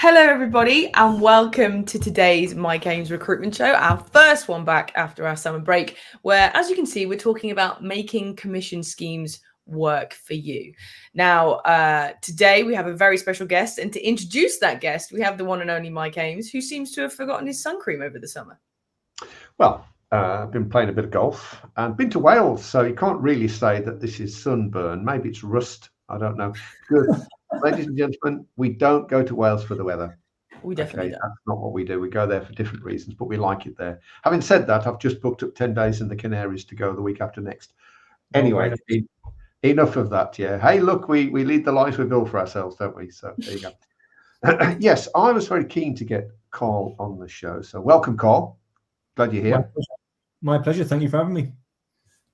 Hello, everybody, and welcome to today's My Games Recruitment Show, our first one back after our summer break, where, as you can see, we're talking about making commission schemes work for you. Now, today we have a very special guest, and to introduce that guest, we have the one and only Mike Ames, who seems to have forgotten his sun cream over the summer. Well, I've been playing a bit of golf and been to Wales, so you can't really say that this is sunburn. Maybe it's rust. I don't know. Because, ladies and gentlemen, we don't go to Wales for the weather. We definitely don't. That's not what we do. We go there for different reasons, but we like it there. Having said that, I've just booked up 10 days in the Canaries to go the week after next. Anyway, enough of that. Yeah. Hey, look, we lead the lives we build for ourselves, don't we? So there you go. Yes, I was very keen to get Carl on the show. So welcome, Carl. Glad you're here. My pleasure. Thank you for having me.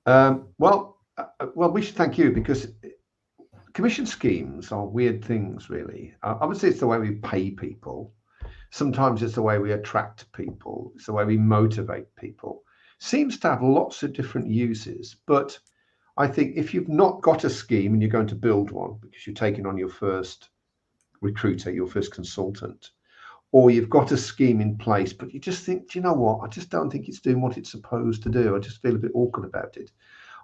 Well, we should thank you because commission schemes are weird things, really. Obviously, it's the way we pay people. Sometimes it's the way we attract people. It's the way we motivate people. Seems to have lots of different uses. But I think if you've not got a scheme and you're going to build one because you're taking on your first recruiter, your first consultant, or you've got a scheme in place, but you just think, do you know what? I just don't think it's doing what it's supposed to do. I just feel a bit awkward about it.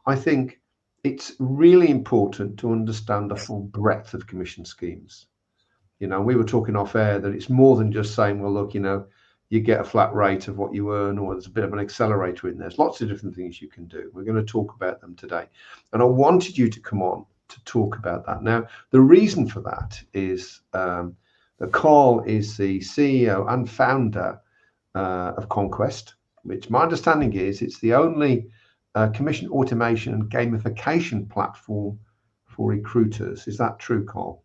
I think it's really important to understand the full breadth of commission schemes. You know, we were talking off air that it's more than just saying, well, look, you know, you get a flat rate of what you earn, or there's a bit of an accelerator in there. There's lots of different things you can do. We're going to talk about them today. And I wanted you to come on to talk about that. Now, the reason for that is that Carl is the CEO and founder of Conquest, which my understanding is it's the only commission automation and gamification platform for recruiters. Is that true, Carl?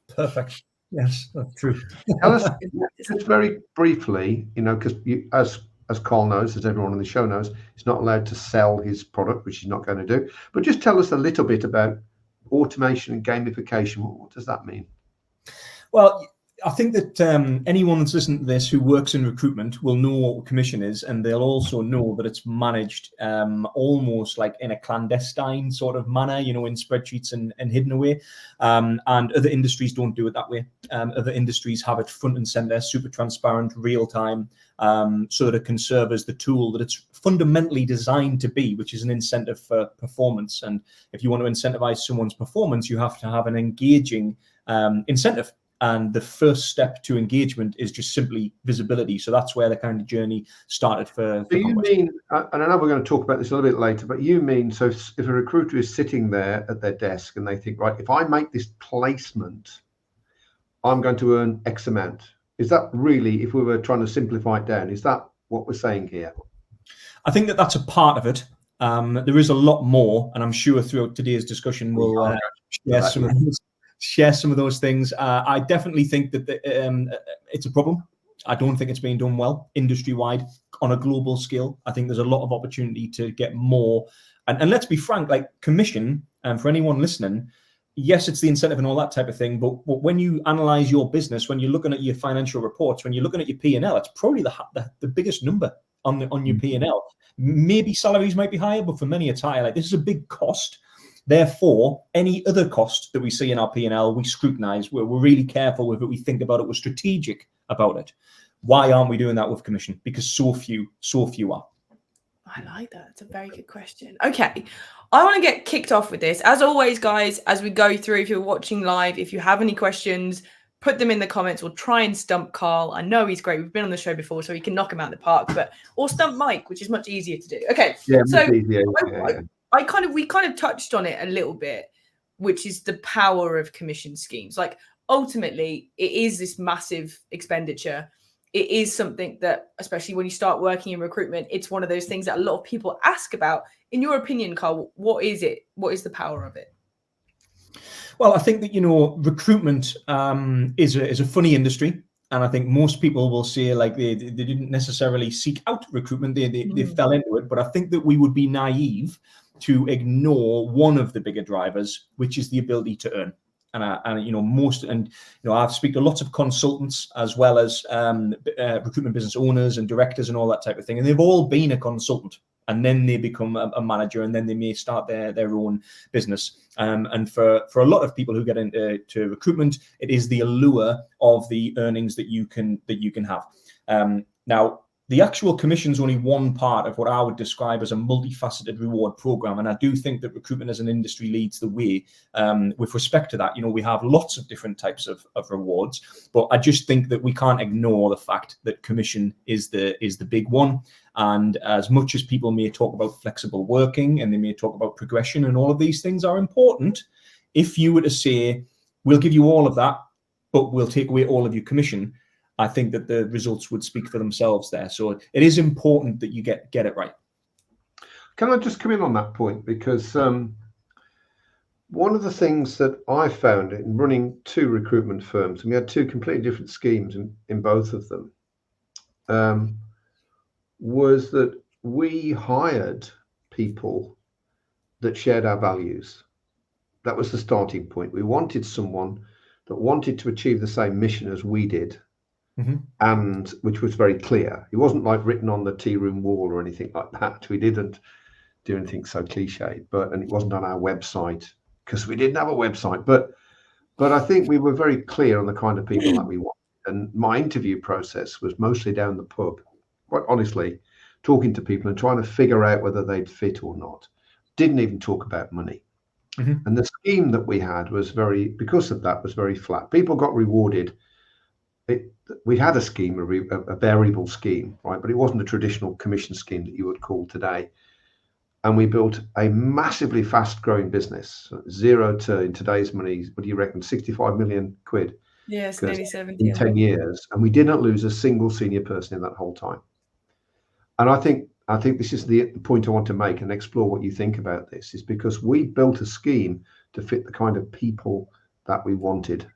Perfect. Yes, that's true. Tell us just very briefly, you know, because as Carl knows, as everyone on the show knows, he's not allowed to sell his product, which he's not going to do. But just tell us a little bit about automation and gamification. What does that mean? Well, I think that anyone that's listening to this who works in recruitment will know what commission is, and they'll also know that it's managed almost like in a clandestine sort of manner, you know, in spreadsheets and hidden away. And other industries don't do it that way. Other industries have it front and center, super transparent, real time, so that it can serve as the tool that it's fundamentally designed to be, which is an incentive for performance. And if you want to incentivize someone's performance, you have to have an engaging incentive. And the first step to engagement is just simply visibility. So that's where the kind of journey started for So you Conquest. mean, and I know we're going to talk about this a little bit later, but you mean, so if a recruiter is sitting there at their desk and they think, right, if I make this placement, I'm going to earn X amount. Is that really, if we were trying to simplify it down, is that what we're saying here? I think that that's a part of it. There is a lot more, and I'm sure throughout today's discussion we'll share some of those things. I definitely think that it's a problem. I don't think it's being done well industry-wide on a global scale. I think there's a lot of opportunity to get more. And let's be frank, like commission, and for anyone listening, yes, it's the incentive and all that type of thing. But when you analyze your business, when you're looking at your financial reports, when you're looking at your P&L, it's probably the biggest number on your P&L. Maybe salaries might be higher, but for many it's higher. Like, this is a big cost. Therefore, any other cost that we see in our P&L, we scrutinize. We're really careful with it. We think about it. We're strategic about it. Why aren't we doing that with commission? Because so few are. I like that. It's a very good question. Okay, I want to get kicked off with this. As always, guys, as we go through, if you're watching live, if you have any questions, put them in the comments. We'll try and stump Carl. I know he's great. We've been on the show before, so he can knock him out of the park. Or stump Mike, which is much easier to do. Okay, yeah, so we kind of touched on it a little bit, which is the power of commission schemes. Like, ultimately, it is this massive expenditure. It is something that, especially when you start working in recruitment, it's one of those things that a lot of people ask about. In your opinion, Carl, what is it? What is the power of it? Well, I think that, you know, recruitment is a funny industry. And I think most people will say, like, they didn't necessarily seek out recruitment. They fell into it. But I think that we would be naive to ignore one of the bigger drivers, which is the ability to earn. And you know, I've speak to lots of consultants as well as recruitment business owners and directors and all that type of thing, and they've all been a consultant and then they become a manager, and then they may start their own business. And for a lot of people who get into recruitment, it is the allure of the earnings that you can have. Now, the actual commission is only one part of what I would describe as a multifaceted reward program. And I do think that recruitment as an industry leads the way with respect to that. We have lots of different types of rewards, but I just think that we can't ignore the fact that commission is the big one. And as much as people may talk about flexible working and they may talk about progression, and all of these things are important, if you were to say, we'll give you all of that, but we'll take away all of your commission, I think that the results would speak for themselves there. So it is important that you get it right. Can I just come in on that point? Because one of the things that I found in running 2 recruitment firms, and we had 2 completely different schemes in both of them, was that we hired people that shared our values. That was the starting point. We wanted someone that wanted to achieve the same mission as we did. Mm-hmm. And which was very clear. It wasn't like written on the tea room wall or anything like that. We didn't do anything so cliche, and it wasn't on our website because we didn't have a website. But I think we were very clear on the kind of people that we wanted. And my interview process was mostly down the pub, quite honestly, talking to people and trying to figure out whether they'd fit or not. Didn't even talk about money. Mm-hmm. And the scheme that we had was because of that, was very flat. People got rewarded. We had a scheme, a variable scheme, right? But it wasn't a traditional commission scheme that you would call today. And we built a massively fast-growing business, 0 to, in today's money, what do you reckon, 65 million quid? Yes, nearly 70. In 10 years. And we didn't lose a single senior person in that whole time. And I think this is the point I want to make and explore what you think about this, is because we built a scheme to fit the kind of people that we wanted.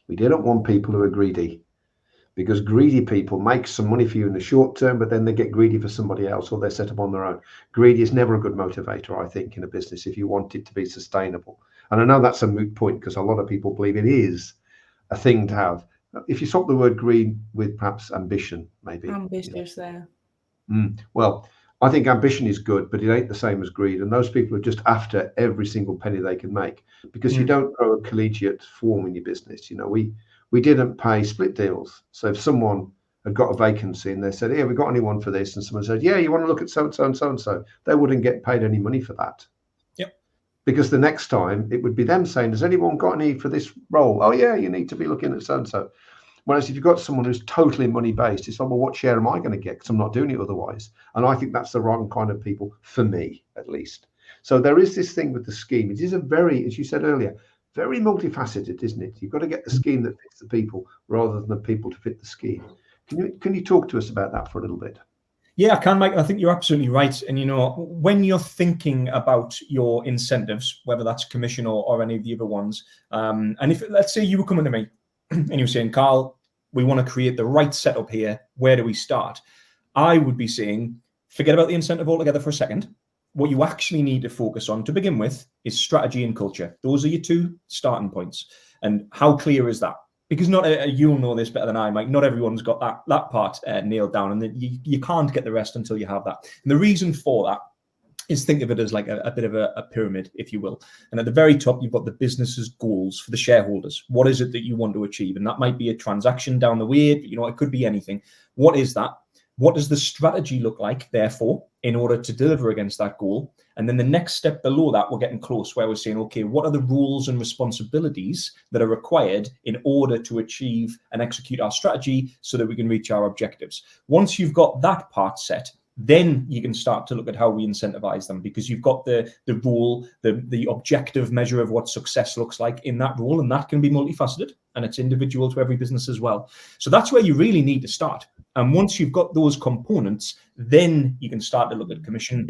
We didn't want people who are greedy, because greedy people make some money for you in the short term, but then they get greedy for somebody else, or they're set up on their own. Greedy is never a good motivator, I think, in a business if you want it to be sustainable. And I know that's a moot point because a lot of people believe it is a thing to have. If you swap the word greed with perhaps ambition, maybe. Ambitious there. Well, I think ambition is good, but it ain't the same as greed. And those people are just after every single penny they can make, because you don't grow a collegiate form in your business. We didn't pay split deals. So if someone had got a vacancy and they said, "Hey, have we got anyone for this?" and someone said, "Yeah, you want to look at so-and-so and so-and-so," they wouldn't get paid any money for that. Yep. Because the next time it would be them saying, "Has anyone got any for this role?" "Oh yeah, you need to be looking at so-and-so." Whereas if you've got someone who's totally money-based, it's like, well, what share am I going to get? Because I'm not doing it otherwise. And I think that's the wrong kind of people, for me, at least. So there is this thing with the scheme. It is a very, as you said earlier, very multifaceted, isn't it? You've got to get the scheme that fits the people rather than the people to fit the scheme. Can you talk to us about that for a little bit? Yeah, I can, Mike. I think you're absolutely right. And, when you're thinking about your incentives, whether that's commission or any of the other ones, and if, let's say you were coming to me and you were saying, "Carl, we want to create the right setup here. Where do we start?" I would be saying, forget about the incentive altogether for a second. What you actually need to focus on to begin with is strategy and culture. Those are your 2 starting points. And how clear is that? Because you'll know this better than I, Mike. Not everyone's got that part nailed down, and you can't get the rest until you have that. And the reason for that is, think of it as like a bit of a pyramid, if you will. And at the very top, you've got the business's goals for the shareholders. What is it that you want to achieve? And that might be a transaction down the way. It could be anything. What is that? What does the strategy look like, therefore, in order to deliver against that goal? And then the next step below that, we're getting close, where we're saying, okay, what are the rules and responsibilities that are required in order to achieve and execute our strategy so that we can reach our objectives? Once you've got that part set, then you can start to look at how we incentivize them, because you've got the rule, the objective measure of what success looks like in that role, and that can be multifaceted and it's individual to every business as well. So that's where you really need to start. And once you've got those components, then you can start to look at commission.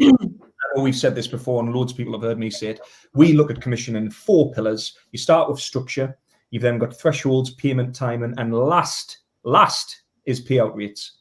We've said this before, and loads of people have heard me say it. We look at commission in 4 pillars. You start with structure. You've then got thresholds, payment time, and last is payout rates.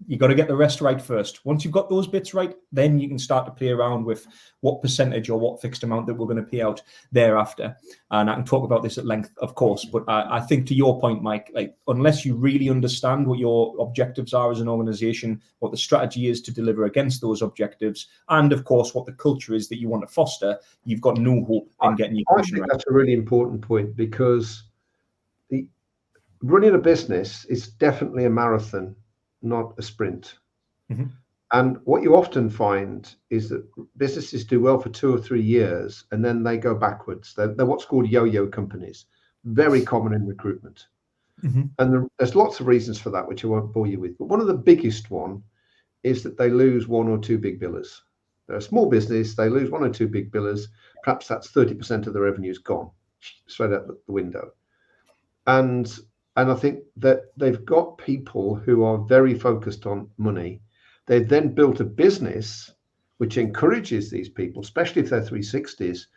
You got to get the rest right first. Once you've got those bits right, then you can start to play around with what percentage or what fixed amount that we're going to pay out thereafter. And I can talk about this at length, of course. But I think to your point, Mike, like unless you really understand what your objectives are as an organization, what the strategy is to deliver against those objectives, and of course what the culture is that you want to foster, you've got no hope in getting your commission right. That's a really important point, because running a business is definitely a marathon, not a sprint. Mm-hmm. And what you often find is that businesses do well for 2 or 3 years and then they go backwards. They're what's called yo-yo companies, very common in recruitment. Mm-hmm. And there's lots of reasons for that, which I won't bore you with. But one of the biggest one is that they lose 1 or 2 big billers. They're a small business, they lose 1 or 2 big billers. Perhaps that's 30% of the revenue's gone straight out the window. And I think that they've got people who are very focused on money. They've then built a business which encourages these people, especially if they're 360s,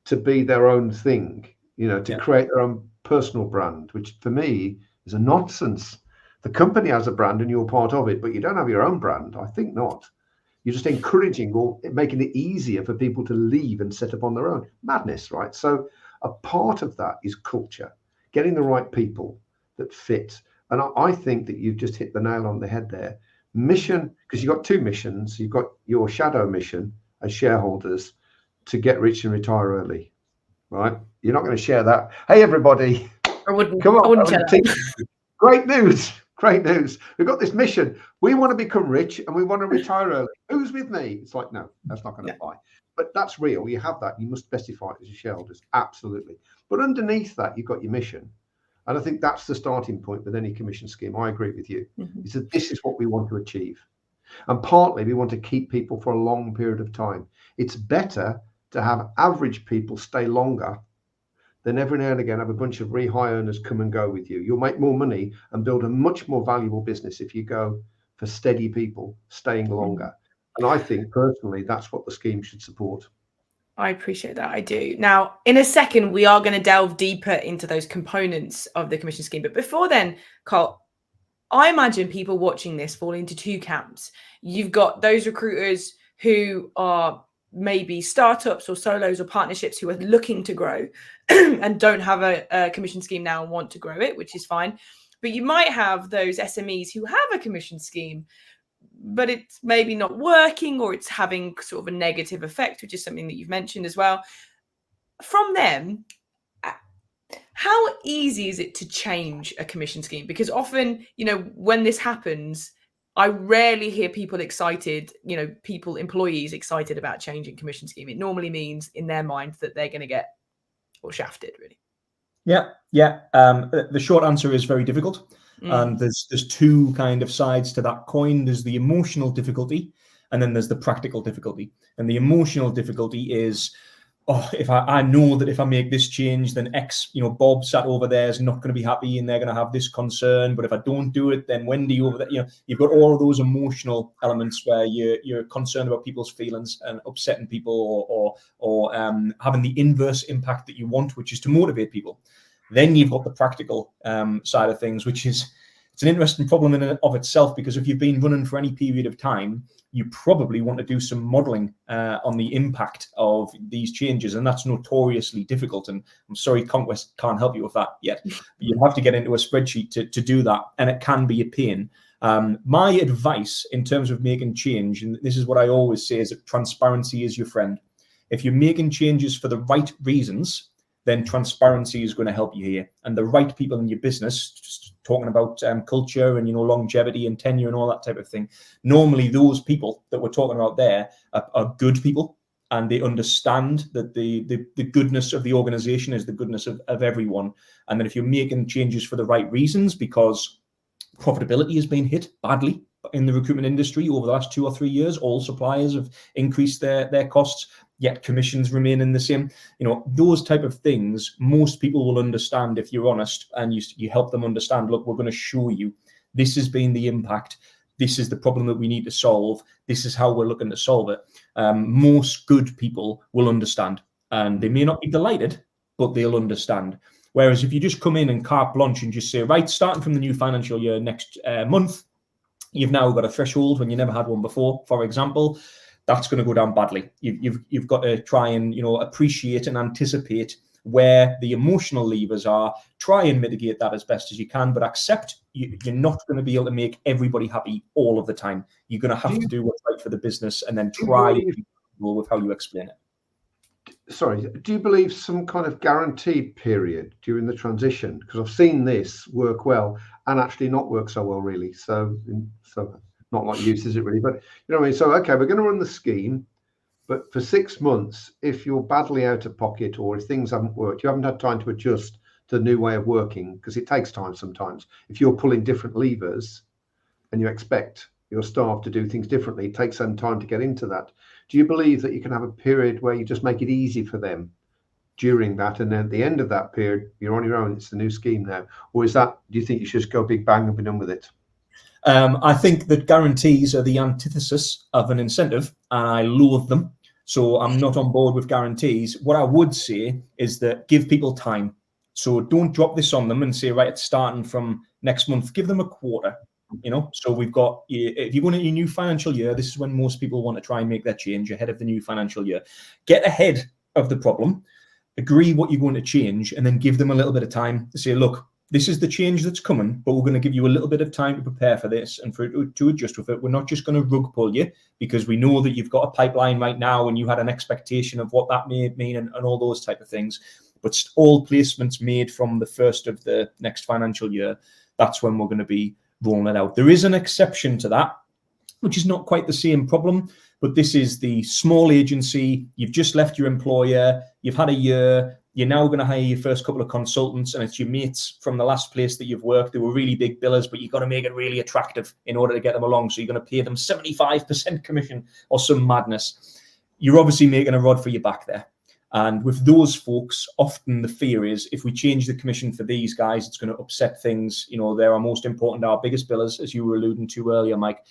to be their own thing, to create their own personal brand, which for me is a nonsense. The company has a brand and you're part of it, but you don't have your own brand. I think not. You're just encouraging or making it easier for people to leave and set up on their own. Madness, right? So a part of that is culture, getting the right people that fit. And I think that you've just hit the nail on the head there. Mission, because you've got 2 missions. You've got your shadow mission as shareholders to get rich and retire early, right? You're not going to share that. Hey, everybody, I wouldn't share that. Great news. Great news. We've got this mission. We want to become rich and we want to retire early. Who's with me? It's like, no, that's not going to fly. But that's real. You have that. You must specify it as your shareholders. Absolutely. But underneath that, you've got your mission. And I think that's the starting point with any commission scheme. I agree with you. Mm-hmm. Is that this is what we want to achieve. And partly we want to keep people for a long period of time. It's better to have average people stay longer than every now and again have a bunch of high earners come and go with you. You'll make more money and build a much more valuable business if you go for steady people staying longer. And I think personally, that's what the scheme should support. I appreciate that. I do. Now, in a second, we are going to delve deeper into those components of the commission scheme. But before then, Carl, I imagine people watching this fall into 2 camps. You've got those recruiters who are maybe startups or solos or partnerships who are looking to grow and don't have a commission scheme now and want to grow it, which is fine. But you might have those SMEs who have a commission scheme, but it's maybe not working or it's having sort of a negative effect, which is something that you've mentioned as well. From them, how easy is it to change a commission scheme? Because often, when this happens, I rarely hear people excited, employees excited about changing commission scheme. It normally means in their mind that they're going to get shafted, really. Yeah. The short answer is very difficult. There's 2 kind of sides to that coin. There's the emotional difficulty, and then there's the practical difficulty. And the emotional difficulty is, if I know that if I make this change, then X, Bob sat over there is not going to be happy and they're going to have this concern. But if I don't do it, then Wendy over there, you've got all of those emotional elements where you're concerned about people's feelings and upsetting people or having the inverse impact that you want, which is to motivate people. Then you've got the practical side of things, which is, it's an interesting problem in and of itself, because if you've been running for any period of time, you probably want to do some modeling on the impact of these changes. And that's notoriously difficult. And I'm sorry, Conquest can't help you with that yet. You have to get into a spreadsheet to do that. And it can be a pain. My advice in terms of making change, and this is what I always say, is that transparency is your friend. If you're making changes for the right reasons, then transparency is going to help you here. And the right people in your business, just talking about culture and longevity and tenure and all that type of thing, normally those people that we're talking about there are good people, and they understand that the goodness of the organization is the goodness of everyone. And that if you're making changes for the right reasons, because profitability has been hit badly in the recruitment industry over the last 2 or 3 years, all suppliers have increased their costs, yet commissions remain in the same. Those type of things, most people will understand if you're honest and you help them understand, look, we're going to show you this has been the impact. This is the problem that we need to solve. This is how we're looking to solve it. Most good people will understand, and they may not be delighted, but they'll understand. Whereas if you just come in and carte blanche and just say, right, starting from the new financial year next month, You've now got a threshold when you never had one before, for example. That's going to go down badly. You've got to try and, you know, appreciate and anticipate where the emotional levers are, try and mitigate that as best as you can, but accept you're not going to be able to make everybody happy all of the time. You're going to have to do what's right for the business, and then try and be comfortable with how you explain it. Sorry, do you believe some kind of guaranteed period during the transition? Because I've seen this work well and actually not work so well, really. So not like use, is it really? But you know what I mean? So, okay, we're going to run the scheme, but for 6 months, if you're badly out of pocket or if things haven't worked, you haven't had time to adjust to the new way of working, because it takes time sometimes. If you're pulling different levers and you expect your staff to do things differently, it takes some time to get into that. Do you believe that you can have a period where you just make it easy for them during that, and then at the end of that period, you're on your own, it's the new scheme now? Or is that, do you think you should just go big bang and be done with it? I think that guarantees are the antithesis of an incentive, and I loathe them. So I'm not on board with guarantees. What I would say is that give people time. So don't drop this on them and say, right, it's starting from next month. Give them a quarter, you know. So we've got, if you go into your new financial year, this is when most people want to try and make that change ahead of the new financial year. Get ahead of the problem, agree what you're going to change, and then give them a little bit of time to say, look, this is the change that's coming, but we're going to give you a little bit of time to prepare for this and for it to adjust with it. We're not just going to rug pull you, because we know that you've got a pipeline right now and you had an expectation of what that may mean and all those type of things. But all placements made from the first of the next financial year, that's when we're going to be rolling it out. There is an exception to that, which is not quite the same problem, but this is the small agency. You've just left your employer, you've had a year, you're now going to hire your first couple of consultants, and it's your mates from the last place that you've worked. They were really big billers, but you've got to make it really attractive in order to get them along. So you're going to pay them 75% commission or some madness. You're obviously making a rod for your back there. And with those folks, often the fear is if we change the commission for these guys, it's going to upset things. You know, they're our most important, our biggest billers, as you were alluding to earlier, Mike.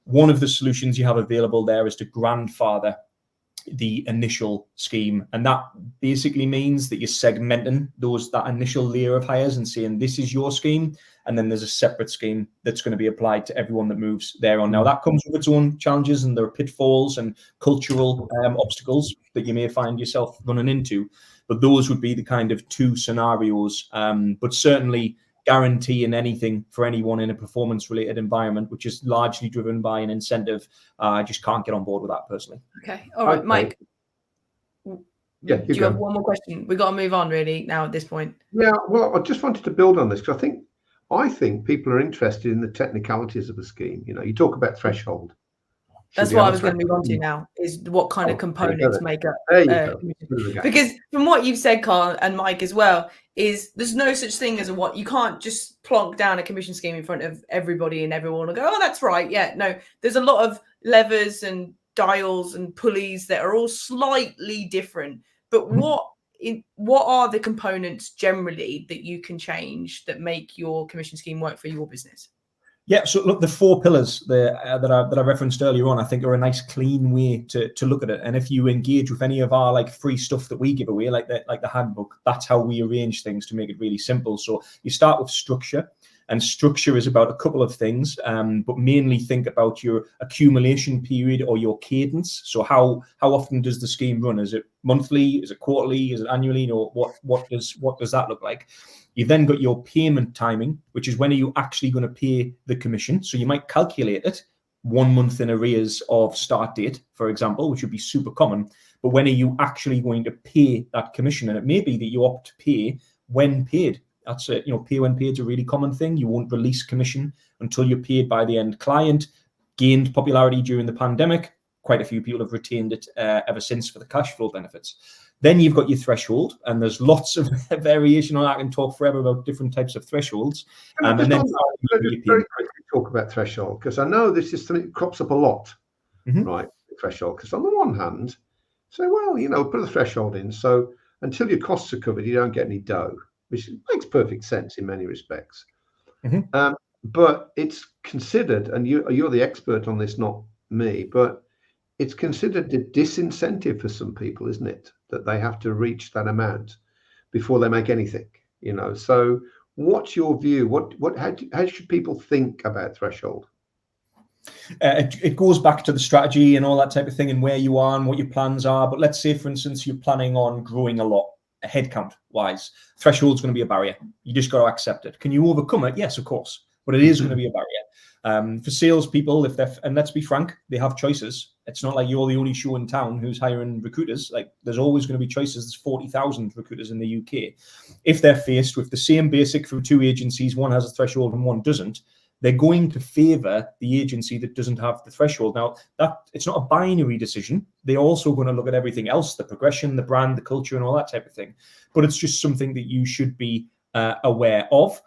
One of the solutions you have available there is to grandfather the initial scheme, and that basically means that you're segmenting that initial layer of hires and saying this is your scheme, and then there's a separate scheme that's going to be applied to everyone that moves there on. Now that comes with its own challenges, and there are pitfalls and cultural obstacles that you may find yourself running into, but those would be the kind of two scenarios. But certainly guaranteeing anything for anyone in a performance-related environment, which is largely driven by an incentive, I just can't get on board with that personally. Okay, all right, Mike. Yeah, do you have one more question? We've got to move on really now at this point. Yeah, well, I just wanted to build on this, because I think people are interested in the technicalities of a scheme. You know, you talk about threshold. That's what I was going to move on to now, is what kind of components make up. Because from what you've said, Carl and Mike as well, is there's no such thing as you can't just plonk down a commission scheme in front of everybody and everyone will go, oh, that's right. Yeah, no, there's a lot of levers and dials and pulleys that are all slightly different. But what are the components generally that you can change that make your commission scheme work for your business? Yeah, so look, the 4 pillars that I referenced earlier on, I think are a nice, clean way to look at it. And if you engage with any of our free stuff that we give away, like the handbook, that's how we arrange things to make it really simple. So you start with structure, and structure is about a couple of things, but mainly think about your accumulation period or your cadence. So how often does the scheme run? Is it monthly? Is it quarterly? Is it annually? You know, what does that look like? You've then got your payment timing, which is when are you actually going to pay the commission. So you might calculate it 1 month in arrears of start date, for example, which would be super common. But when are you actually going to pay that commission? And it may be that you opt to pay when paid. That's it. You know, pay when paid is a really common thing. You won't release commission until you're paid by the end client. Gained popularity during the pandemic. Quite a few people have retained it ever since for the cash flow benefits. Then you've got your threshold, and there's lots of variation on that. I can talk forever about different types of thresholds. And then very quickly talk about threshold, because I know this is something that crops up a lot, right? Threshold, because on the one hand, say, well, you know, put a threshold in, so until your costs are covered, you don't get any dough, which makes perfect sense in many respects. But it's considered, and you're the expert on this, not me, but it's considered a disincentive for some people, isn't it? That they have to reach that amount before they make anything, you know. So what's your view? How should people think about threshold? It goes back to the strategy and all that type of thing and where you are and what your plans are. But let's say, for instance, you're planning on growing a lot, headcount wise. Threshold's going to be a barrier. You just got to accept it. Can you overcome it? Yes, of course. But it is going to be a barrier. For salespeople, and let's be frank, they have choices. It's not like you're the only show in town who's hiring recruiters. Like, there's always going to be choices. There's 40,000 recruiters in the UK. If they're faced with the same basic from two agencies, one has a threshold and one doesn't, they're going to favour the agency that doesn't have the threshold. Now, that it's not a binary decision. They're also going to look at everything else, the progression, the brand, the culture, and all that type of thing. But it's just something that you should be aware of.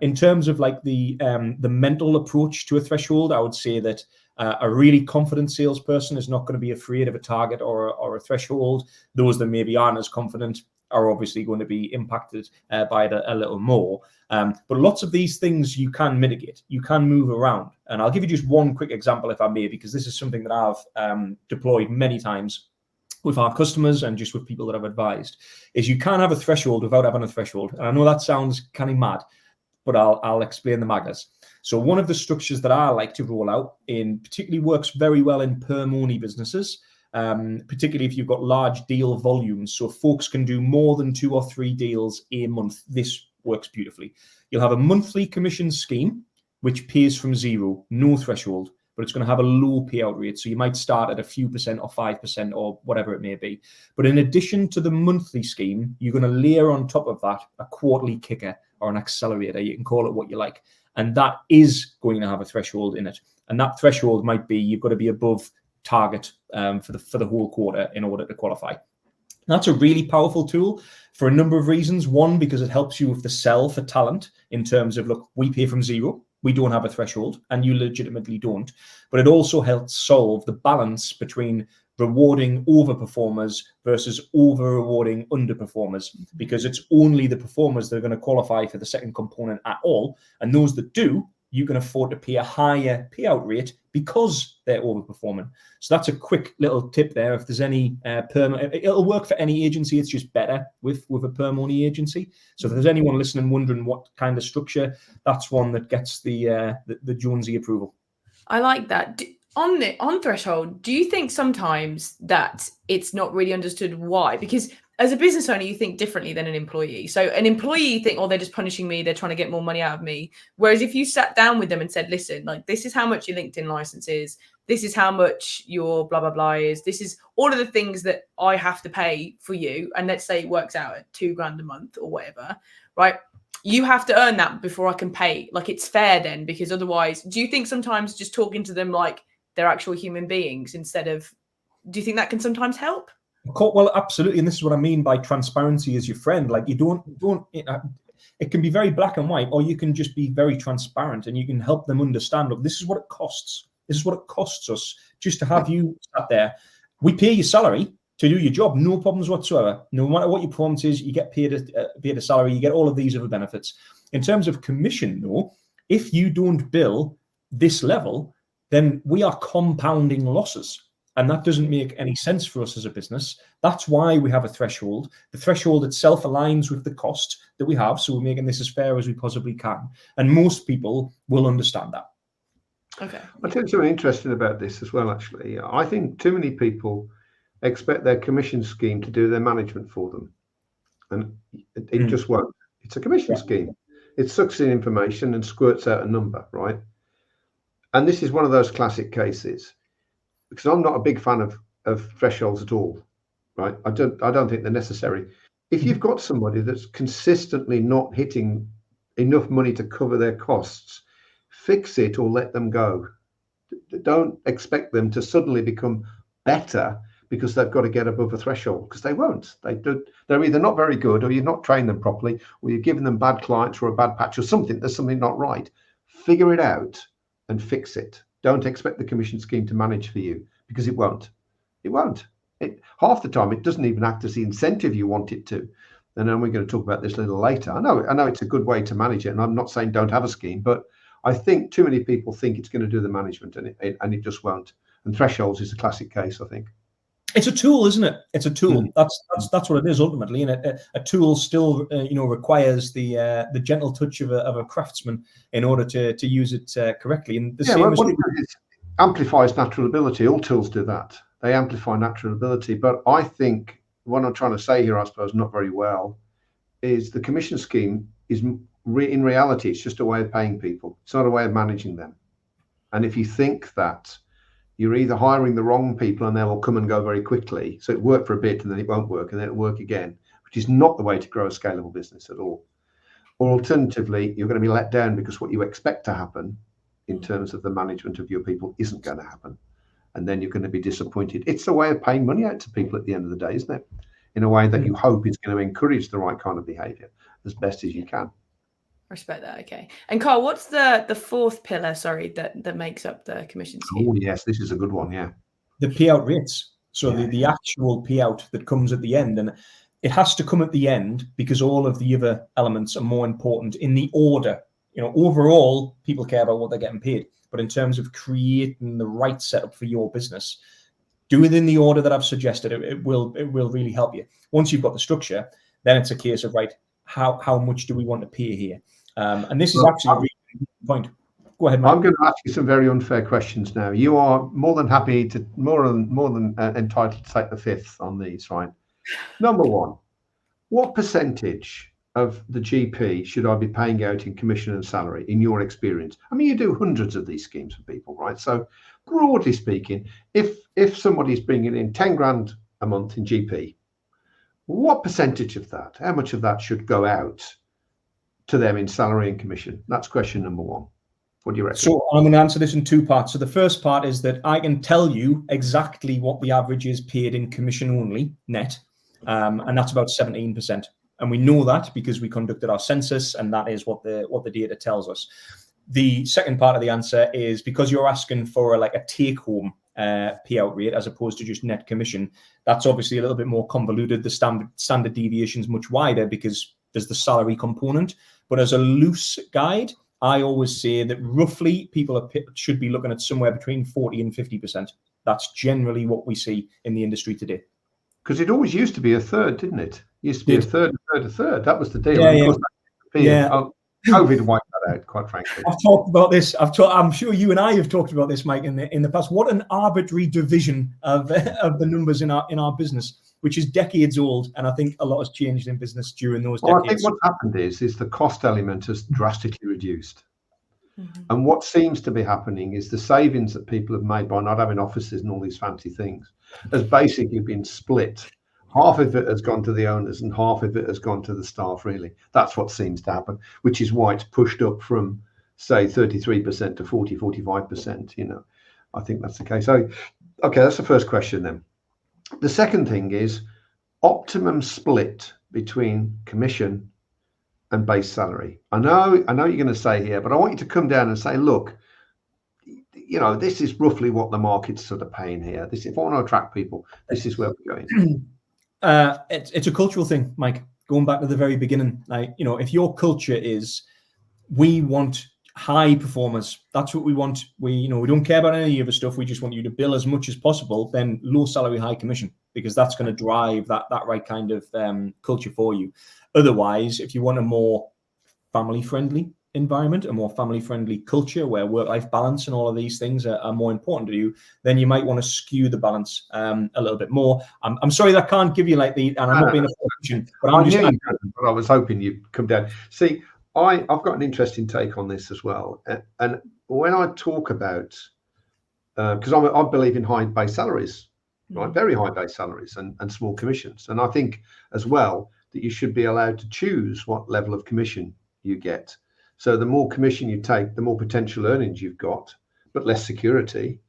In terms of like the mental approach to a threshold, I would say that a really confident salesperson is not going to be afraid of a target or a threshold. Those that maybe aren't as confident are obviously going to be impacted by it a little more. But lots of these things you can mitigate. You can move around. And I'll give you just one quick example, if I may, because this is something that I've deployed many times with our customers and just with people that I've advised, is you can have a threshold without having a threshold. And I know that sounds kind of mad, but I'll explain the madness. So one of the structures that I like to roll out particularly works very well in perm-only businesses, particularly if you've got large deal volumes. So folks can do more than 2 or 3 deals a month. This works beautifully. You'll have a monthly commission scheme, which pays from zero, no threshold, but it's going to have a low payout rate. So you might start at a few percent or 5% or whatever it may be. But in addition to the monthly scheme, you're going to layer on top of that a quarterly kicker or an accelerator. You can call it what you like. And that is going to have a threshold in it. And that threshold might be you've got to be above target for the whole quarter in order to qualify. That's a really powerful tool for a number of reasons. One, because it helps you with the sell for talent in terms of, look, we pay from zero. We don't have a threshold, and you legitimately don't. But it also helps solve the balance between rewarding overperformers versus over-rewarding underperformers, because it's only the performers that are going to qualify for the second component at all. And those that do, you can afford to pay a higher payout rate because they're overperforming. So that's a quick little tip there. If there's any perm, it'll work for any agency. It's just better with a perm-only agency. So if there's anyone listening wondering what kind of structure, that's one that gets the Jonesy approval. I like that. On threshold, do you think sometimes that it's not really understood why? Because as a business owner, you think differently than an employee. So an employee, you think, oh, they're just punishing me. They're trying to get more money out of me. Whereas if you sat down with them and said, listen, like, this is how much your LinkedIn license is. This is how much your blah, blah, blah is. This is all of the things that I have to pay for you. And let's say it works out at $2,000 a month or whatever, right? You have to earn that before I can pay. Like, it's fair then, because otherwise, do you think sometimes just talking to them like they're actual human beings instead of, do you think that can sometimes help? Well, absolutely. And this is what I mean by transparency as your friend. Like, you don't, it can be very black and white, or you can just be very transparent and you can help them understand, look, this is what it costs. This is what it costs us just to have you sat there. We pay your salary to do your job, no problems whatsoever. No matter what your performance is, you get paid a salary, you get all of these other benefits. In terms of commission, though, if you don't bill this level, then we are compounding losses. And that doesn't make any sense for us as a business. That's why we have a threshold. The threshold itself aligns with the cost that we have. So we're making this as fair as we possibly can. And most people will understand that. Okay. I'll tell you something interesting about this as well, actually. I think too many people expect their commission scheme to do their management for them. And it just won't. It's a commission scheme. It sucks in information and squirts out a number, right? And this is one of those classic cases, because I'm not a big fan of thresholds at all, right? I don't think they're necessary. If you've got somebody that's consistently not hitting enough money to cover their costs, fix it or let them go. Don't expect them to suddenly become better because they've got to get above a threshold, because they won't. They're either not very good, or you've not trained them properly, or you're giving them bad clients or a bad patch or something. There's something not right. Figure it out and fix it. Don't expect the commission scheme to manage for you, because it won't. It won't. Half the time, it doesn't even act as the incentive you want it to. And then we're going to talk about this a little later. I know it's a good way to manage it, and I'm not saying don't have a scheme, but I think too many people think it's going to do the management, and it just won't. And thresholds is a classic case, I think. It's a tool, isn't it? It's a tool. That's what it is ultimately, and a tool still, requires the gentle touch of a craftsman in order to use it correctly. And the same amplifies natural ability. All tools do that. They amplify natural ability. But I think what I'm trying to say here, I suppose, not very well, is the commission scheme is in reality, it's just a way of paying people. It's not a way of managing them. And if you think that you're either hiring the wrong people and they will come and go very quickly, so it worked for a bit and then it won't work and then it'll work again, which is not the way to grow a scalable business at all. Or alternatively, you're going to be let down because what you expect to happen in terms of the management of your people isn't going to happen. And then you're going to be disappointed. It's a way of paying money out to people at the end of the day, isn't it? In a way that you hope is going to encourage the right kind of behavior as best as you can. Respect that. Okay. And Carl, what's the fourth pillar, that makes up the commission scheme? Oh, yes, this is a good one. Yeah. The payout rates. So the actual payout that comes at the end. And it has to come at the end because all of the other elements are more important in the order. Overall, people care about what they're getting paid. But in terms of creating the right setup for your business, do it in the order that I've suggested. It will really help you. Once you've got the structure, then it's a case of, right, how much do we want to pay here? And this is actually a really important point. Go ahead, Mike. I'm going to ask you some very unfair questions now. You are more than happy to, more than entitled to take the fifth on these, right? Number one, what percentage of the GP should I be paying out in commission and salary in your experience? I mean, you do hundreds of these schemes for people, right? So broadly speaking, if somebody's bringing in 10 grand a month in GP, what percentage of that, how much of that should go out to them in salary and commission? That's question number one. What do you reckon? So I'm going to answer this in two parts. So the first part is that I can tell you exactly what the average is paid in commission only net, and that's about 17%. And we know that because we conducted our census, and that is what the data tells us. The second part of the answer is because you're asking for a take-home payout rate as opposed to just net commission. That's obviously a little bit more convoluted. The standard deviation is much wider because there's the salary component. But as a loose guide, I always say that roughly people should be looking at somewhere between 40 and 50%. That's generally what we see in the industry today. Because it always used to be a third, didn't it? It used to be a third, a third. That was the deal. Yeah, and yeah. of course, COVID wiped that out, quite frankly. I've talked about this. I'm sure you and I have talked about this, Mike, in the past. What an arbitrary division of the numbers in our business, which is decades old, and I think a lot has changed in business during those decades. I think what's happened is the cost element has drastically reduced. Mm-hmm. And what seems to be happening is the savings that people have made by not having offices and all these fancy things has basically been split. Half of it has gone to the owners and half of it has gone to the staff, really. That's what seems to happen, which is why it's pushed up from, say, 33% to 40, 45%. I think that's the case. So, okay, that's the first question then. The second thing is optimum split between commission and base salary. I know you're going to say here, but I want you to come down and say, look, this is roughly what the market's sort of paying here. If I want to attract people, this is where we're going. It's a cultural thing, Mike. Going back to the very beginning, if your culture is, we want high performers, that's what we want. We don't care about any other stuff. We just want you to bill as much as possible. Then low salary, high commission, because that's going to drive that right kind of culture for you. Otherwise, if you want a more family-friendly environment, a more family-friendly culture where work-life balance and all of these things are more important to you, then you might want to skew the balance a little bit more. I'm sorry that I can't give you and I'm not being a politician, but but I was hoping you'd come down. See, I've got an interesting take on this as well. And when I talk about, because I believe in high base salaries, right? Very high base salaries and small commissions. And I think as well that you should be allowed to choose what level of commission you get. So the more commission you take, the more potential earnings you've got, but less security.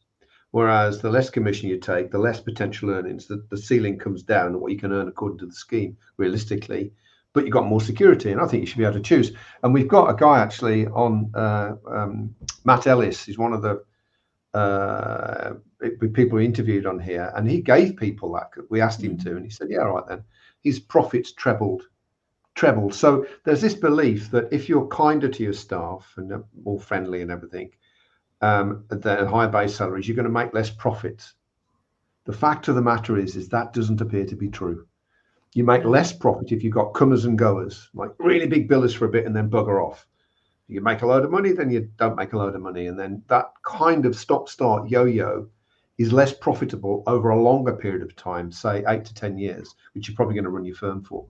Whereas the less commission you take, the less potential earnings. The ceiling comes down and what you can earn according to the scheme, realistically. But you've got more security, and I think you should be able to choose. And we've got a guy actually on, Matt Ellis. He's one of the people we interviewed on here, and he gave people that. We asked him to, and he said, "Yeah, all right then." His profits trebled. So there's this belief that if you're kinder to your staff and more friendly and everything, the higher base salaries, you're going to make less profits. The fact of the matter is that doesn't appear to be true. You make less profit if you've got comers and goers, like really big billers for a bit and then bugger off. You make a load of money, then you don't make a load of money. And then that kind of stop-start yo-yo is less profitable over a longer period of time, say 8 to 10 years, which you're probably going to run your firm for,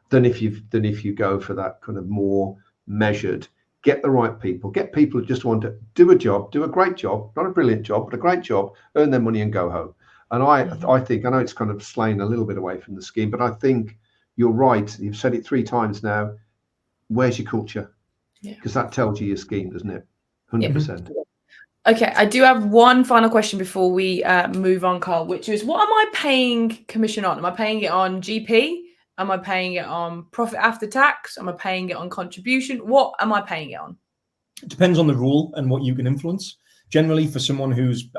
than if you go for that kind of more measured, get the right people, get people who just want to do a job, do a great job, not a brilliant job, but a great job, earn their money and go home. And I think, I know it's kind of slaying a little bit away from the scheme, but I think you're right. You've said it 3 times now. Where's your culture? Because that tells you your scheme, doesn't it? 100%. Okay, I do have one final question before we move on, Carl, which is, what am I paying commission on? Am I paying it on GP? Am I paying it on profit after tax? Am I paying it on contribution? What am I paying it on? It depends on the role and what you can influence. Generally, for someone who's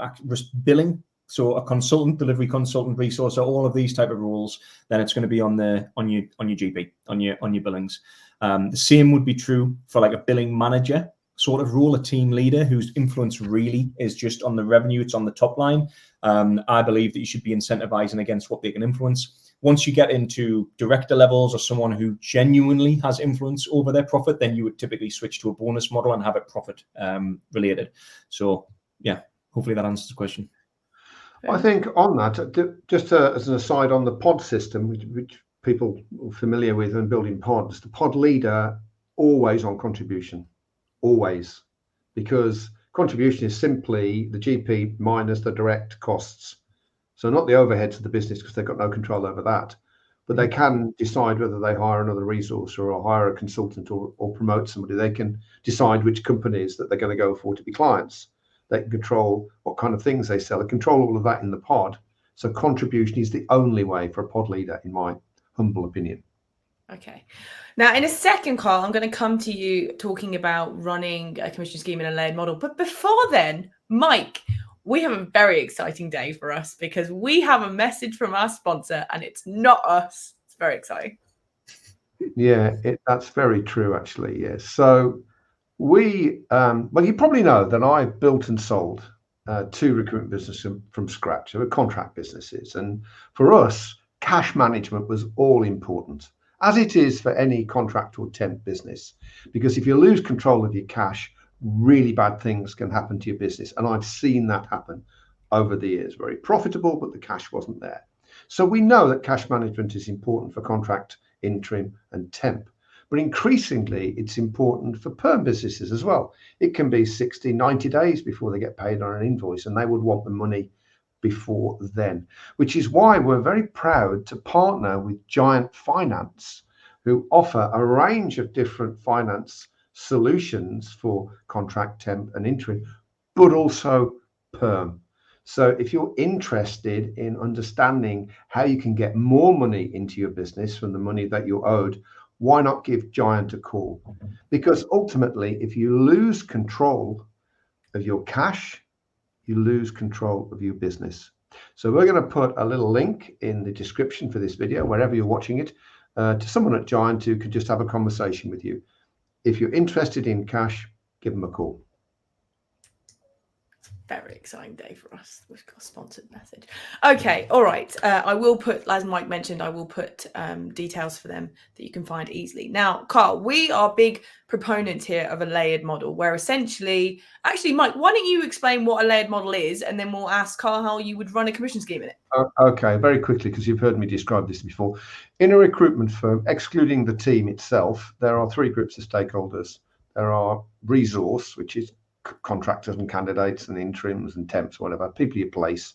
billing, so a consultant, delivery consultant, resource, all of these type of roles, then it's going to be on your GP, on your billings. The same would be true for like a billing manager sort of role, a team leader whose influence really is just on the revenue, it's on the top line. I believe that you should be incentivizing against what they can influence. Once you get into director levels or someone who genuinely has influence over their profit, then you would typically switch to a bonus model and have it profit related. So yeah, hopefully that answers the question. I think on that, just as an aside on the pod system, which people are familiar with when building pods, the pod leader always on contribution, always, because contribution is simply the GP minus the direct costs. So not the overheads of the business, because they've got no control over that, but they can decide whether they hire another resource or hire a consultant or promote somebody. They can decide which companies that they're going to go for to be clients. They can control what kind of things they sell. They control all of that in the pod. So contribution is the only way for a pod leader, in my humble opinion. Okay. Now, in a second, Carl, I'm going to come to you talking about running a commission scheme in a layered model. But before then, Mike, we have a very exciting day for us because we have a message from our sponsor and it's not us. It's very exciting. Yeah, that's very true, actually. Yes. So we, well, you probably know that I built and sold 2 recruitment businesses from scratch. They were contract businesses. And for us, cash management was all important, as it is for any contract or temp business. Because if you lose control of your cash, really bad things can happen to your business. And I've seen that happen over the years. Very profitable, but the cash wasn't there. So we know that cash management is important for contract, interim, and temp. But increasingly, it's important for perm businesses as well. It can be 60, 90 days before they get paid on an invoice, and they would want the money before then, which is why we're very proud to partner with Giant Finance, who offer a range of different finance solutions for contract, temp, and interim, but also perm. So if you're interested in understanding how you can get more money into your business from the money that you're owed, why not give Giant a call? Because ultimately, if you lose control of your cash, you lose control of your business. So we're going to put a little link in the description for this video, wherever you're watching it, to someone at Giant who could just have a conversation with you. If you're interested in cash, give them a call. Very exciting day for us. We've got a sponsored message. Okay, all right. I will put, as Mike mentioned, I will put details for them that you can find easily. Now, Carl, we are big proponents here of a layered model where essentially, actually, Mike, why don't you explain what a layered model is, and then we'll ask Carl how you would run a commission scheme in it. Okay, very quickly, because you've heard me describe this before. In a recruitment firm, excluding the team itself, there are 3 groups of stakeholders. There are resource, which is contractors and candidates and interims and temps, whatever, people you place.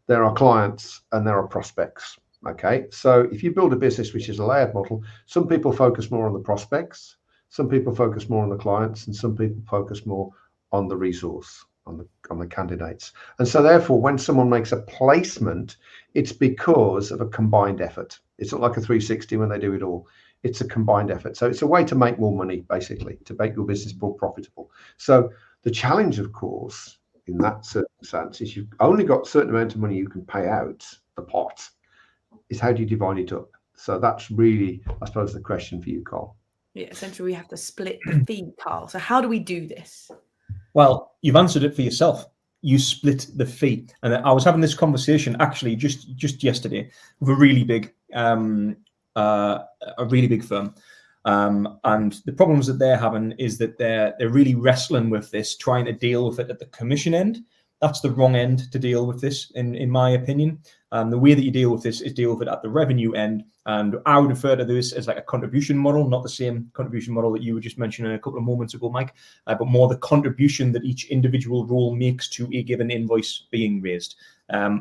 There are clients and there are prospects. Okay, so if you build a business which is a layered model, some people focus more on the prospects, some people focus more on the clients, and some people focus more on the resource, on the candidates. And so therefore, when someone makes a placement, it's because of a combined effort. It's not like a 360 when they do it all. It's a combined effort. So it's a way to make more money, basically, to make your business more profitable. So the challenge, of course, in that circumstance is you've only got a certain amount of money you can pay out the pot. Is how do you divide it up? So that's really, I suppose, the question for you, Carl. Yeah, essentially, we have to split the fee, Carl. So how do we do this? Well, you've answered it for yourself. You split the fee. And I was having this conversation actually just yesterday with a really big firm. And the problems that they're having is that they're really wrestling with this, trying to deal with it at the commission end. That's the wrong end to deal with this, in my opinion. The way that you deal with this is deal with it at the revenue end. And I would refer to this as like a contribution model, not the same contribution model that you were just mentioning a couple of moments ago, Mike, but more the contribution that each individual role makes to a given invoice being raised,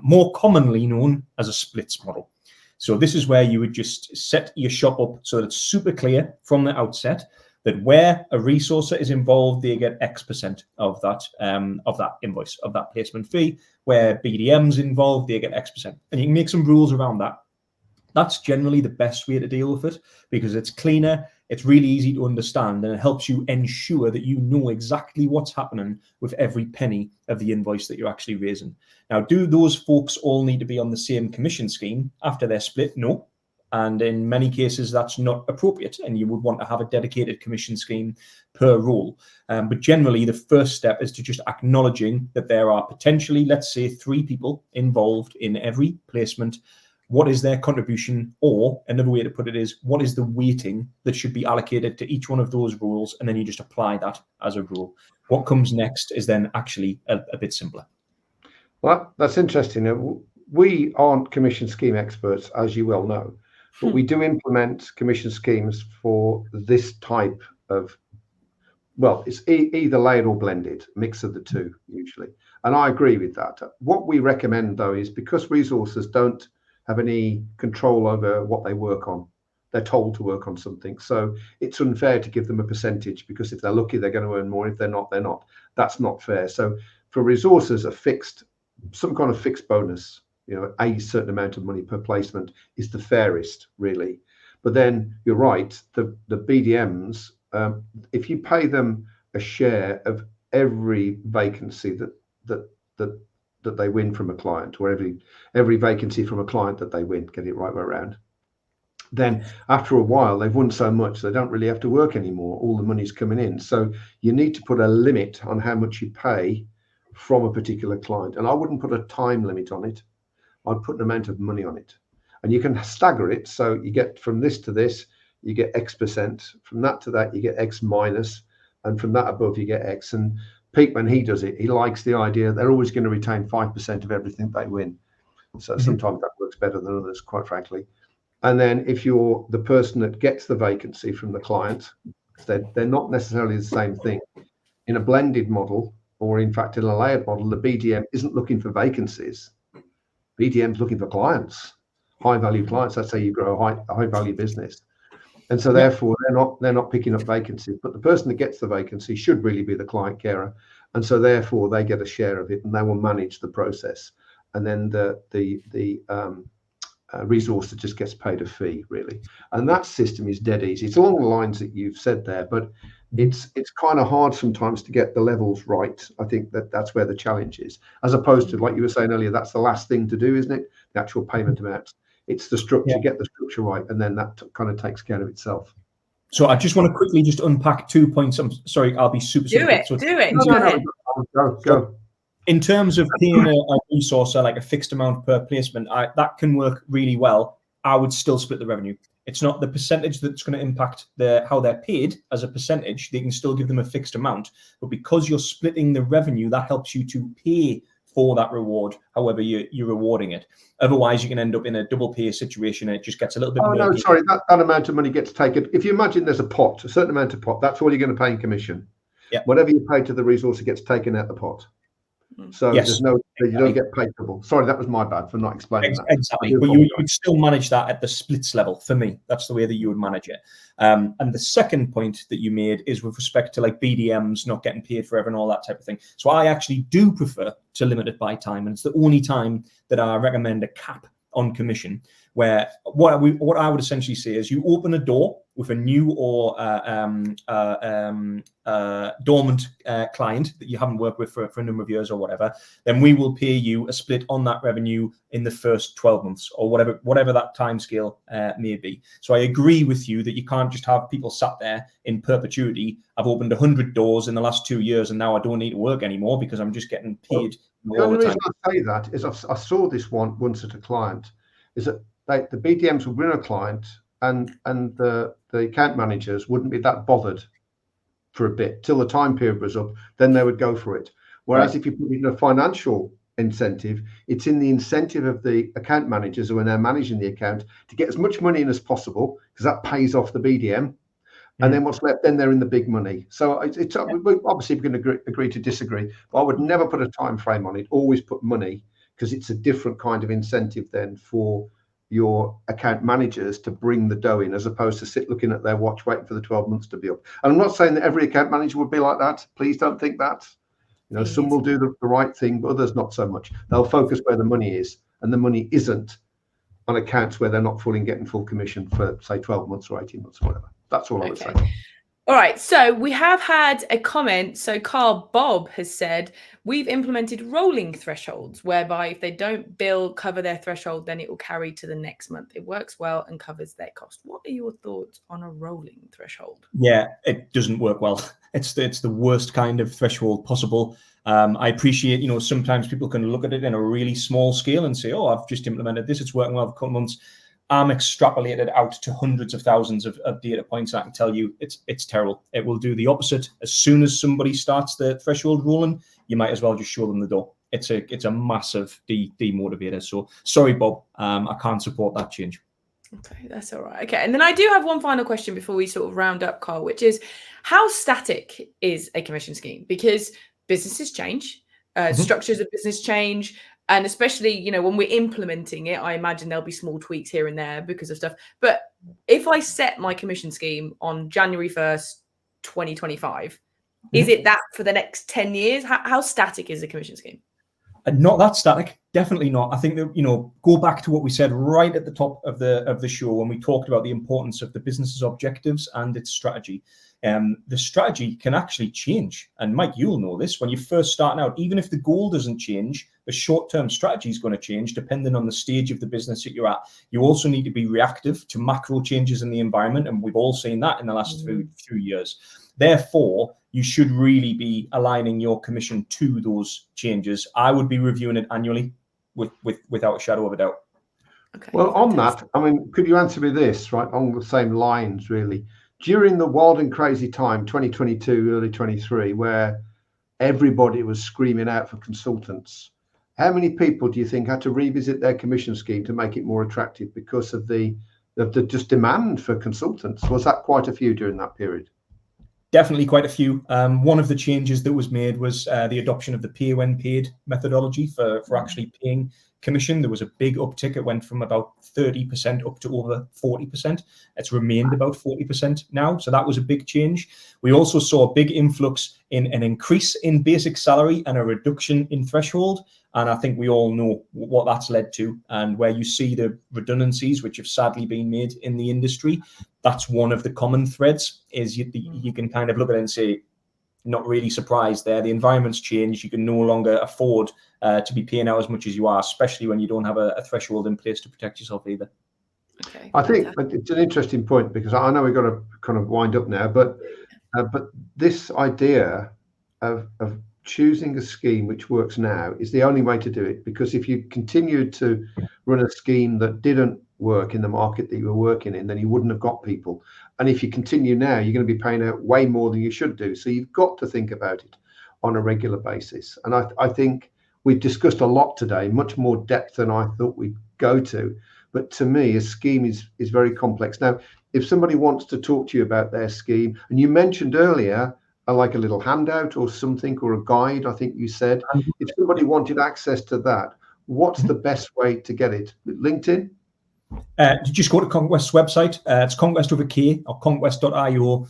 more commonly known as a splits model. So this is where you would just set your shop up so that it's super clear from the outset that where a resourcer is involved, they get X% of that invoice, of that placement fee. Where BDM's involved, they get X%. And you can make some rules around that. That's generally the best way to deal with it because it's cleaner, it's really easy to understand, and it helps you ensure that you know exactly what's happening with every penny of the invoice that you're actually raising. Now, do those folks all need to be on the same commission scheme after they're split? No. And in many cases, that's not appropriate. And you would want to have a dedicated commission scheme per role. But generally, the first step is to just acknowledging that there are potentially, let's say, 3 people involved in every placement. What is their contribution? Or another way to put it is, what is the weighting that should be allocated to each one of those roles? And then you just apply that as a rule. What comes next is then actually a bit simpler. Well, that's interesting. We aren't commission scheme experts, as you well know, but we do implement commission schemes for this type of, well, it's either layered or blended, mix of the two usually. And I agree with that. What we recommend, though, is because resources don't have any control over what they work on, they're told to work on something. So it's unfair to give them a percentage because if they're lucky, they're going to earn more. If they're not, they're not. That's not fair. So for resources, some kind of fixed bonus, a certain amount of money per placement is the fairest, really. But then you're right, the BDMs, if you pay them a share of every vacancy that they win from a client, or every vacancy from a client that they win, get it right way around, then after a while they've won so much they don't really have to work anymore. All the money's coming in. So you need to put a limit on how much you pay from a particular client. And I wouldn't put a time limit on it. I'd put an amount of money on it. And you can stagger it. So you get from this to this, you get X%. From that to that, you get X minus. And from that above, you get X. And Pete, when he does it, he likes the idea they're always going to retain 5% of everything they win. So sometimes that works better than others, quite frankly. And then if you're the person that gets the vacancy from the client, they're not necessarily the same thing. In a blended model, or in fact in a layered model, the BDM isn't looking for vacancies. BDM's looking for clients, high value clients. That's how you grow a high value business. And so therefore they're not picking up vacancies, but the person that gets the vacancy should really be the client carer. And so therefore they get a share of it and they will manage the process. And then the resource that just gets paid a fee, really. And that system is dead easy. It's along the lines that you've said there, but it's kind of hard sometimes to get the levels right. I think that's where the challenge is, as opposed to, like you were saying earlier, that's the last thing to do, isn't it? The actual payment amount. It's the structure, get the structure right, and then that kind of takes care of itself. So I just want to quickly just unpack 2 points. I'm sorry, I'll be super quick. Do it. Go. In terms of paying a resource like a fixed amount per placement, that can work really well. I would still split the revenue. It's not the percentage that's going to impact how they're paid as a percentage. They can still give them a fixed amount, but because you're splitting the revenue, that helps you to pay for that reward, however you're rewarding it. Otherwise, you can end up in a double pay situation and it just gets a little bit more. No, sorry, that amount of money gets taken. If you imagine there's a certain amount of pot, that's all you're going to pay in commission. Yeah. Whatever you pay to the resource, it gets taken out the pot. So yes, you don't get paid double. Sorry, that was my bad for not explaining that. Exactly. But you would still manage that at the splits level. For me, that's the way that you would manage it. And the second point that you made is with respect to like BDMs not getting paid forever and all that type of thing. So I actually do prefer to limit it by time, and it's the only time that I recommend a cap on commission, where what I would essentially say is you open a door with a new or dormant client that you haven't worked with for a number of years or whatever, then we will pay you a split on that revenue in the first 12 months or whatever that time scale may be. So I agree with you that you can't just have people sat there in perpetuity. I've opened 100 doors in the last 2 years and now I don't need to work anymore because I'm just getting paid the only reason I say that is I saw this once at a client, is that the BDMs will win a client and the account managers wouldn't be that bothered for a bit till the time period was up. Then they would go for it. Whereas if you put it in a financial incentive, it's in the incentive of the account managers when they're managing the account to get as much money in as possible, because that pays off the BDM. And then what's left, then they're in the big money. So it's obviously we're going to agree to disagree, but I would never put a time frame on it. Always put money, because it's a different kind of incentive then for your account managers to bring the dough in, as opposed to sit looking at their watch waiting for the 12 months to be up. And I'm not saying that every account manager would be like that. Please don't think that. You know, some will do the right thing, but others not so much. They'll focus where the money is, and the money isn't on accounts where they're not getting full commission for, say, 12 months or 18 months or whatever. That's all I would say. All right, so we have had a comment. So Carl Bob has said, we've implemented rolling thresholds, whereby if they don't cover their threshold, then it will carry to the next month. It works well and covers their cost. What are your thoughts on a rolling threshold? Yeah, it doesn't work well. It's the worst kind of threshold possible. I appreciate, sometimes people can look at it in a really small scale and say, oh, I've just implemented this, it's working well for a couple of months. I'm extrapolated out to hundreds of thousands of data points. I can tell you it's terrible. It will do the opposite. As soon as somebody starts the threshold rolling, you might as well just show them the door. It's a massive demotivator. So sorry, Bob, I can't support that change. Okay, that's all right. Okay, and then I do have one final question before we sort of round up, Carl, which is, how static is a commission scheme? Because businesses change, structures of business change, and especially, when we're implementing it, I imagine there'll be small tweaks here and there because of stuff. But if I set my commission scheme on January 1st, 2025, is it that for the next 10 years? How static is a commission scheme? Not that static, definitely not. I think that, go back to what we said right at the top of the show when we talked about the importance of the business's objectives and its strategy. The strategy can actually change. And Mike, you'll know this, when you're first starting out, even if the goal doesn't change, the short-term strategy is going to change depending on the stage of the business that you're at. You also need to be reactive to macro changes in the environment. And we've all seen that in the last few years. Therefore, you should really be aligning your commission to those changes. I would be reviewing it annually without a shadow of a doubt. Okay, well, fantastic. On that, I mean, could you answer me this, right, on the same lines, really? During the wild and crazy time, 2022, early 23, where everybody was screaming out for consultants, how many people do you think had to revisit their commission scheme to make it more attractive because of the just demand for consultants? Was that quite a few during that period? Definitely quite a few. One of the changes that was made was the adoption of the pay when paid methodology for actually paying commission. There was a big uptick. It went from about 30% up to over 40%. It's remained about 40% now. So that was a big change. We also saw a big influx in an increase in basic salary and a reduction in threshold. And I think we all know what that's led to. And where you see the redundancies, which have sadly been made in the industry, that's one of the common threads, is you can kind of look at it and say, not really surprised there. The environment's changed. You can no longer afford to be paying out as much as you are, especially when you don't have a threshold in place to protect yourself either. Okay. I think it's an interesting point, because I know we've got to kind of wind up now, but this idea of choosing a scheme which works now is the only way to do it, because if you continued to run a scheme that didn't work in the market that you were working in, then you wouldn't have got people. And if you continue now, you're going to be paying out way more than you should do. So you've got to think about it on a regular basis. And I think we've discussed a lot today, much more depth than I thought we'd go to. But to me, a scheme is very complex. Now, if somebody wants to talk to you about their scheme, and you mentioned earlier, like a little handout or something, or a guide, I think you said, if somebody wanted access to that, what's the best way to get it? LinkedIn? Just go to Conquest's website. It's Conquest over K, or conquest.io.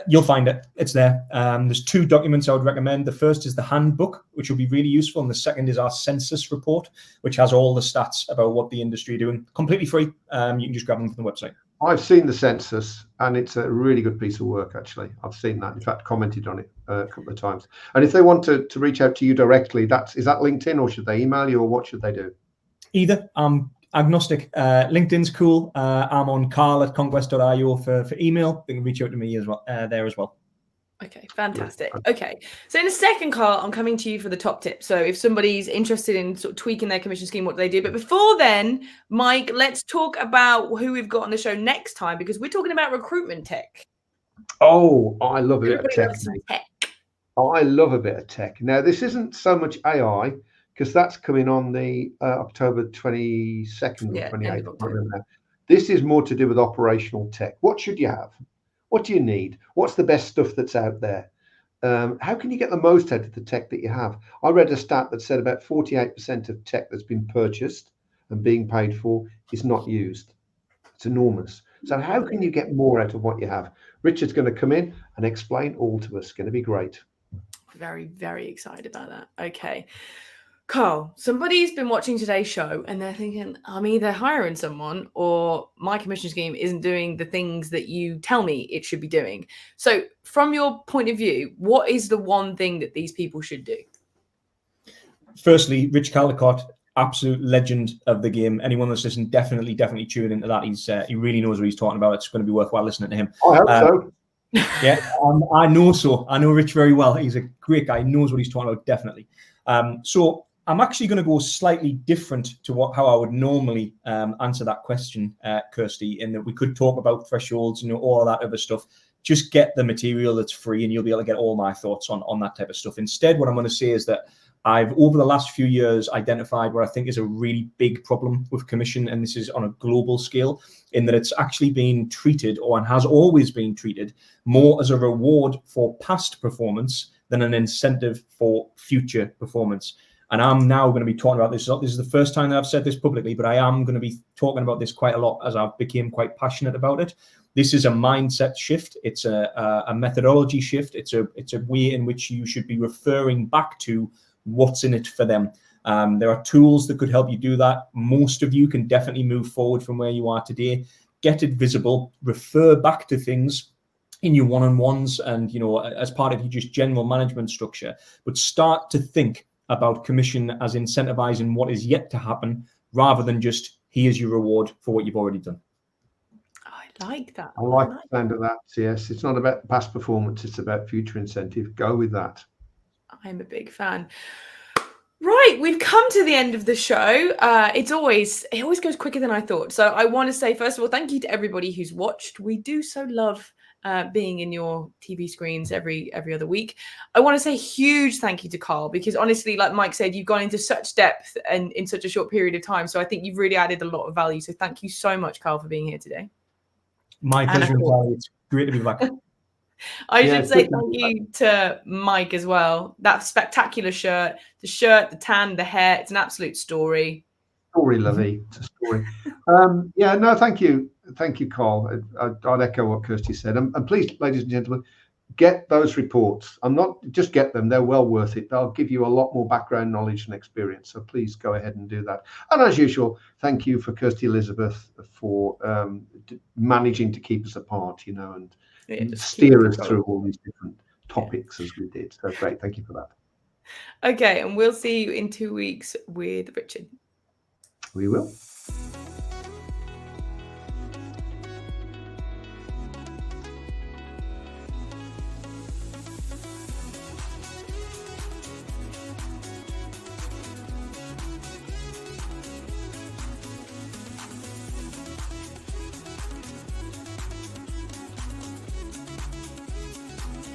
You'll find it. It's there. There's two documents I would recommend. The first is the handbook, which will be really useful. And the second is our census report, which has all the stats about what the industry are doing. Completely free. You can just grab them from the website. I've seen the census, and it's a really good piece of work, actually. I've seen that. In fact, commented on it a couple of times. And if they want to reach out to you directly, is that LinkedIn, or should they email you, or what should they do? Either. Agnostic. LinkedIn's cool. I'm on Carl at conquest.io for email. They can reach out to me as well there as well. Okay, fantastic. Okay, so in a second, Carl, I'm coming to you for the top tip. So if somebody's interested in sort of tweaking their commission scheme, what do they do? But before then, Mike, let's talk about who we've got on the show next time, because we're talking about recruitment tech. Oh, I love a bit of Everybody tech. loves some tech. I love a bit of tech. Now, this isn't so much AI, because that's coming on the October 22nd or 28th. End of October. This is more to do with operational tech. What should you have? What do you need? What's the best stuff that's out there? How can you get the most out of the tech that you have? I read a stat that said about 48% of tech that's been purchased and being paid for is not used. It's enormous. So how can you get more out of what you have? Richard's going to come in and explain all to us. It's going to be great. Very, very excited about that. Okay. Carl, somebody's been watching today's show and they're thinking, I'm either hiring someone or my commission scheme isn't doing the things that you tell me it should be doing. So from your point of view, what is the one thing that these people should do? Firstly, Rich Caldecott, absolute legend of the game. Anyone that's listening, definitely tune into that. He really knows what he's talking about. It's going to be worthwhile listening to him. I hope so. Yeah, I know so. I know Rich very well. He's a great guy. He knows what he's talking about, definitely. So I'm actually going to go slightly different to how I would normally answer that question, Kirsty, in that we could talk about thresholds, all of that other stuff. Just get the material that's free and you'll be able to get all my thoughts on that type of stuff. Instead, what I'm going to say is that I've, over the last few years, identified what I think is a really big problem with commission, and this is on a global scale, in that it's actually been treated, and has always been treated, more as a reward for past performance than an incentive for future performance. And I'm now going to be talking about this. This is the first time that I've said this publicly, but I am going to be talking about this quite a lot as I've become quite passionate about it. This is a mindset shift. It's a methodology shift. It's a way in which you should be referring back to what's in it for them. There are tools that could help you do that. Most of you can definitely move forward from where you are today. Get it visible. Refer back to things in your one-on-ones and as part of your just general management structure. But start to think about commission as incentivizing what is yet to happen, rather than just here's your reward for what you've already done. I like that. I like the sound of that. Yes, it's not about past performance, it's about future incentive. Go with that. I'm a big fan. Right, we've come to the end of the show. It always goes quicker than I thought. So I want to say, first of all, thank you to everybody who's watched. We do so love being in your TV screens every other week. I want to say huge thank you to Carl, because honestly, like Mike said, you've gone into such depth and in such a short period of time. So I think you've really added a lot of value. So thank you so much, Carl, for being here today. My pleasure. It's great to be back. I should say thank you to Mike as well. That spectacular shirt, the tan, the hair, it's an absolute story. Story, Lovey. It's a story. Thank you. Thank you, Carl. I'd echo what Kirsty said. And please, ladies and gentlemen, get those reports. I'm not just get them. They're well worth it. They'll give you a lot more background knowledge and experience. So please go ahead and do that. And as usual, thank you for Kirsty Elizabeth for managing to keep us apart, and steer us through all these different topics as we did. So great. Thank you for that. Okay. And we'll see you in 2 weeks with Richard. We will.